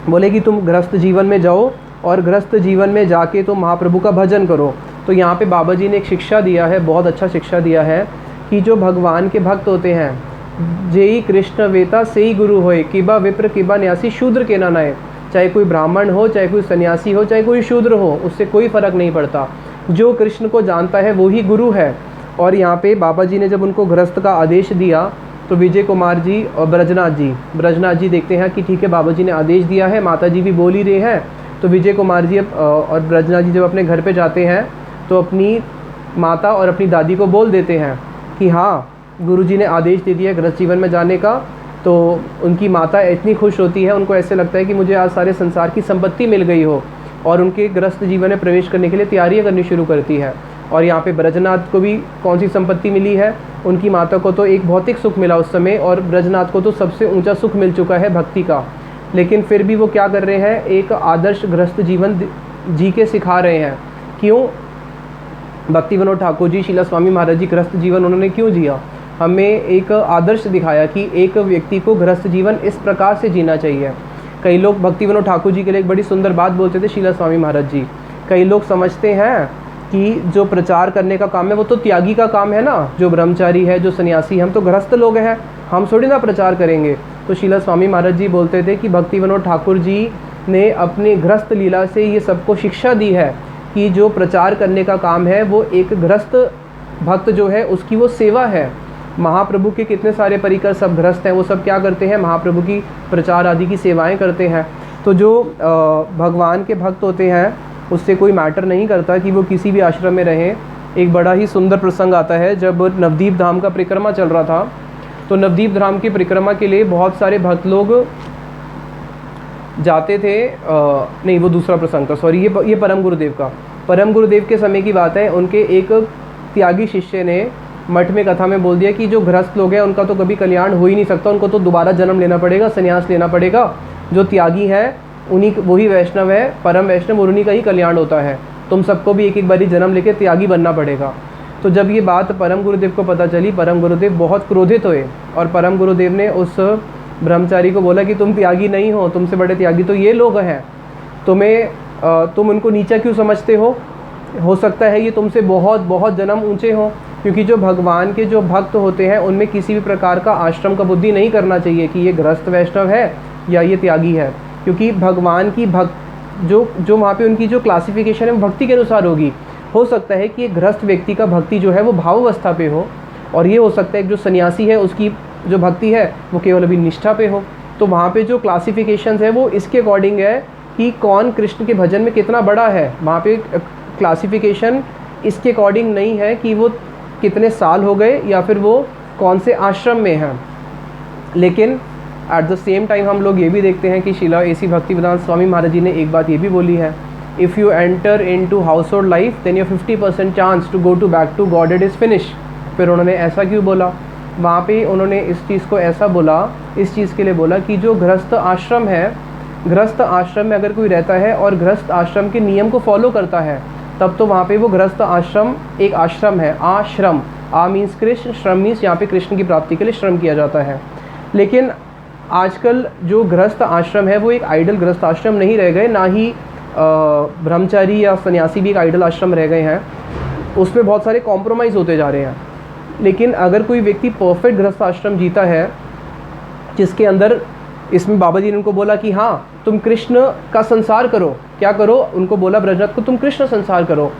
बोले कि तुम गृहस्थ जीवन में जाओ और गृहस्थ जीवन में जाके तुम महाप्रभु का भजन करो। तो यहाँ पे बाबा जी ने एक शिक्षा दिया है, बहुत अच्छा शिक्षा दिया है, कि जो भगवान के भक्त होते हैं, जेई कृष्ण वेता से ही गुरु होए, किबा विप्र किबा न्यासी शूद्र के ना नए। चाहे कोई ब्राह्मण हो, चाहे कोई सन्यासी हो, चाहे कोई शूद्र हो, उससे कोई फ़र्क नहीं पड़ता। जो कृष्ण को जानता है वो ही गुरु है। और यहाँ पे बाबा जी ने जब उनको गृहस्थ का आदेश दिया तो विजय कुमार जी और ब्रजनाथ जी देखते हैं कि ठीक है बाबा जी ने आदेश दिया है, माता जी भी बोल ही रहे हैं, तो विजय कुमार जी और ब्रजनाथ जी जब अपने घर पे जाते हैं तो अपनी माता और अपनी दादी को बोल देते हैं कि हाँ, गुरुजी ने आदेश दे दिया गृहस्थ जीवन में जाने का। तो उनकी माता इतनी खुश होती है, उनको ऐसे लगता है कि मुझे आज सारे संसार की संपत्ति मिल गई हो, और उनके गृहस्थ जीवन में प्रवेश करने के लिए तैयारियां करनी शुरू करती है। और यहाँ पे ब्रजनाथ को भी कौन सी संपत्ति मिली है? उनकी माता को तो एक भौतिक सुख मिला उस समय, और ब्रजनाथ को तो सबसे ऊंचा सुख मिल चुका है भक्ति का। लेकिन फिर भी वो क्या कर रहे हैं? एक आदर्श गृहस्थ जीवन जी के सिखा रहे हैं। क्यों? भक्ति विनोद ठाकुर जी, शीला स्वामी महाराज जी गृहस्थ जीवन उन्होंने क्यों जिया? हमें एक आदर्श दिखाया कि एक व्यक्ति को गृहस्थ जीवन इस प्रकार से जीना चाहिए। कई लोग भक्ति विनोद ठाकुर जी के लिए एक बड़ी सुंदर बात बोलते थे शीला स्वामी महाराज जी। कई लोग समझते हैं कि जो प्रचार करने का काम है वो तो त्यागी का काम है ना, जो ब्रह्मचारी है, जो सन्यासी, हम तो गृहस्थ लोग हैं, हम थोड़ी ना प्रचार करेंगे। तो शीला स्वामी महाराज जी बोलते थे कि भक्ति विनोद ठाकुर जी ने अपनी गृहस्थ लीला से ये सबको शिक्षा दी है कि जो प्रचार करने का काम है वो एक गृहस्थ भक्त जो है उसकी वो सेवा है। महाप्रभु के कितने सारे परिकर सब गृहस्थ हैं, वो सब क्या करते हैं? महाप्रभु की प्रचार आदि की सेवाएं करते हैं। तो जो भगवान के भक्त होते हैं उससे कोई मैटर नहीं करता कि वो किसी भी आश्रम में रहें। एक बड़ा ही सुंदर प्रसंग आता है, जब नवदीप धाम का परिक्रमा चल रहा था तो नवदीप धाम की परिक्रमा के लिए बहुत सारे भक्त लोग जाते थे। नहीं, वो दूसरा प्रसंग था, सॉरी, ये परम गुरुदेव का। परम गुरुदेव के समय की बात है। उनके एक त्यागी शिष्य ने मठ में कथा में बोल दिया कि जो गृहस्थ लोग हैं उनका तो कभी कल्याण हो ही नहीं सकता, उनको तो दोबारा जन्म लेना पड़ेगा, संन्यास लेना पड़ेगा। जो त्यागी है उन्हीं, वही वैष्णव है, परम वैष्णव, और उन्हीं का ही कल्याण होता है। तुम सबको भी एक एक बारी जन्म लेके त्यागी बनना पड़ेगा। तो जब ये बात परम गुरुदेव को पता चली, परम गुरुदेव बहुत क्रोधित हुए, और परम गुरुदेव ने उस ब्रह्मचारी को बोला कि तुम त्यागी नहीं हो, तुमसे बड़े त्यागी तो ये लोग हैं, तुम उनको नीचा क्यों समझते हो सकता है ये तुमसे बहुत बहुत जन्म ऊंचे हो। क्योंकि जो भगवान के जो भक्त होते हैं उनमें किसी भी प्रकार का आश्रम का बुद्धि नहीं करना चाहिए कि ये गृहस्थ वैष्णव है या ये त्यागी है। क्योंकि भगवान की जो वहाँ पे उनकी जो क्लासिफिकेशन है वो भक्ति के अनुसार होगी। हो सकता है कि एक गृहस्थ व्यक्ति का भक्ति जो है वो भावावस्था पे हो, और ये हो सकता है कि जो सन्यासी है उसकी जो भक्ति है वो केवल अभी निष्ठा पे हो। तो वहाँ पे जो क्लासिफिकेशंस है वो इसके अकॉर्डिंग है कि कौन कृष्ण के भजन में कितना बड़ा है। वहाँ पे क्लासिफिकेशन इसके अकॉर्डिंग नहीं है कि वो कितने साल हो गए या फिर वो कौन से आश्रम में हैं। लेकिन एट द सेम टाइम हम लोग ये भी देखते हैं कि शीला एसी भक्तिवेदांत स्वामी महाराज जी ने एक बात ये भी बोली है, if you enter into household life then your 50% chance to go to back to God it is finish. फिर उन्होंने ऐसा क्यों बोला? वहाँ पे उन्होंने इस चीज़ को ऐसा बोला, इस चीज़ के लिए बोला कि जो गृहस्थ आश्रम है, गृहस्थ आश्रम में अगर कोई रहता है और गृहस्थ आश्रम के नियम को फॉलो करता है, तब तो वहाँ पे वो गृहस्थ आश्रम एक आश्रम है। आश्रम, आ मीन्स कृष्ण, श्रम मीन्स यहाँ पे कृष्ण की प्राप्ति के लिए श्रम किया जाता है। लेकिन आजकल जो गृहस्थ आश्रम है वो एक आइडल गृहस्थ आश्रम नहीं रह गए, ना ही ब्रह्मचारी या सन्यासी भी एक आइडल आश्रम रह गए हैं। उसमें बहुत सारे कॉम्प्रोमाइज़ होते जा रहे हैं। लेकिन अगर कोई व्यक्ति परफेक्ट गृहस्थ आश्रम जीता है, जिसके अंदर, इसमें बाबा जी ने उनको बोला कि हाँ तुम कृष्ण का संसार करो। क्या करो? उनको बोला ब्रजनाथ को, तुम कृष्ण संसार करो,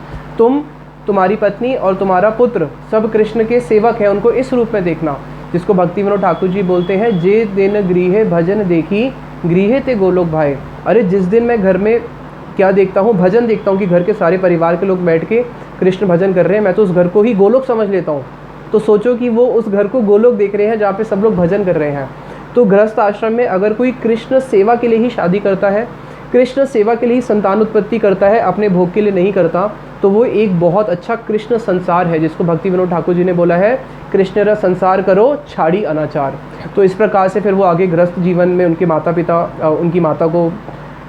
तुम्हारी पत्नी और तुम्हारा पुत्र सब कृष्ण के सेवक हैं, उनको इस रूप में देखना। जिसको भक्ति विनोद ठाकुर जी बोलते हैं, जे दिन गृह भजन देखी गृह ते गोलोक भाई। अरे जिस दिन मैं घर में क्या देखता हूँ? भजन देखता हूँ कि घर के सारे परिवार के लोग बैठ के कृष्ण भजन कर रहे हैं, मैं तो उस घर को ही गोलोक समझ लेता हूँ। तो सोचो कि वो उस घर को गोलोक देख रहे हैं जहाँ पे सब लोग भजन कर रहे हैं। तो गृहस्थ आश्रम में अगर कोई कृष्ण सेवा के लिए ही शादी करता है, कृष्ण सेवा के लिए ही संतान उत्पत्ति करता है, अपने भोग के लिए नहीं करता, तो वो एक बहुत अच्छा कृष्ण संसार है, जिसको भक्ति विनोद ठाकुर जी ने बोला है, कृष्ण रस संसार करो छाड़ी अनाचार। तो इस प्रकार से फिर वो आगे गृहस्थ जीवन में उनके माता पिता, उनकी माता को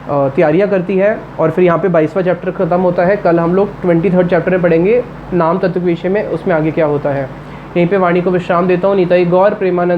तैयारियां करती है। और फिर यहाँ पे 22वां चैप्टर ख़त्म होता है। कल हम लोग 23rd चैप्टर में पढ़ेंगे नाम तत्व के विषय में, उसमें आगे क्या होता है। यहीं पे वाणी को विश्राम देता हूँ। निताई गौर प्रेमानंद।